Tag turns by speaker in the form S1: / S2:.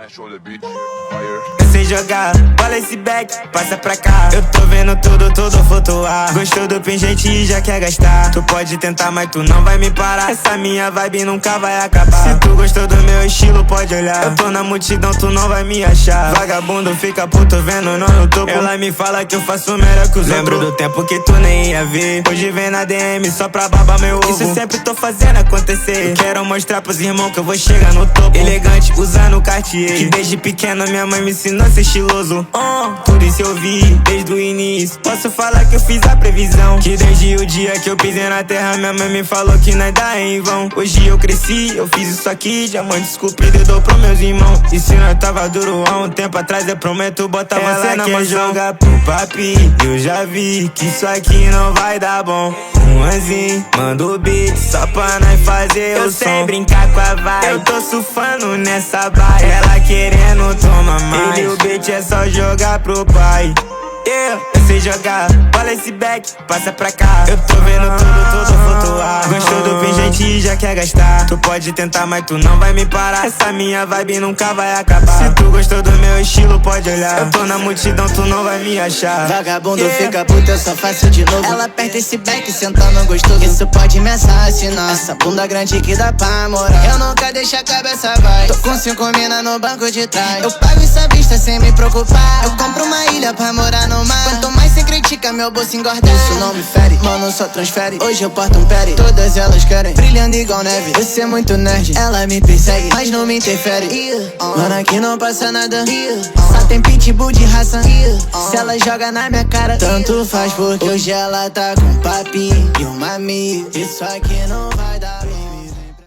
S1: Eu sei jogar, bola esse back, passa pra cá. Eu tô vendo tudo flutuar. Gostou do pingente e já quer gastar. Tu pode tentar, mas tu não vai me parar. Essa minha vibe nunca vai acabar. Se tu gostou do meu estilo, pode olhar. Eu tô na multidão, tu não vai me achar. Vagabundo fica puto vendo nós no topo. Ela me fala que eu faço melhor que os outros. Lembro do tempo que tu nem ia ver. Hoje vem na DM só pra babar meu ovo. Isso sempre tô fazendo acontecer. Eu quero mostrar pros irmãos que eu vou chegar no topo. Elegante, usando Cartier. Que desde pequeno minha mãe me ensinou a ser estiloso. Por isso eu vi desde o início. Posso falar que eu fiz a previsão. Que desde o dia que eu pisei na terra, minha mãe me falou que nada é em vão. Hoje eu cresci, eu fiz isso aqui. Diamante esculpido eu dou pros meus irmãos. E se nós tava duro há um tempo atrás, eu prometo botar você na mão. Jogar pro papi, eu já vi que isso aqui não vai dar bom. Assim, manda o beat só pra nós fazer o som. Eu sei brincar com a vibe, eu tô surfando nessa vibe. Ela querendo tomar mais, e o beat é só jogar pro pai. Eu sei jogar, bola esse back, passa pra cá. Eu tô vendo tudo flutuar. Gostou do pingente e já quer gastar. Tu pode tentar, mas tu não vai me parar. Essa minha vibe nunca vai acabar. Se tu gostou do meu estilo, pode olhar. Eu tô na multidão, tu não vai me achar.
S2: Vagabundo fica puto, eu só faço de novo. Ela aperta esse back, sentando gostoso. Isso pode me assassinar. Essa bunda grande que dá pra morar. Eu nunca deixo a cabeça vai. Tô com 5 mina no banco de trás. Eu pago essa vista sem me preocupar. Eu compro uma ilha pra morar no mar. Quanto mais cê critica, meu bolso engorda. Isso não me fere, mano, só transfere. Hoje eu porto um pere, todas elas querem. Brilhando igual neve, você é muito nerd. Ela me persegue, mas não me interfere. Mano, aqui não passa nada. Só tem pitbull de raça. Se ela joga na minha cara, tanto faz, porque hoje ela tá com um papinho e uma amiga. Isso aqui não vai dar.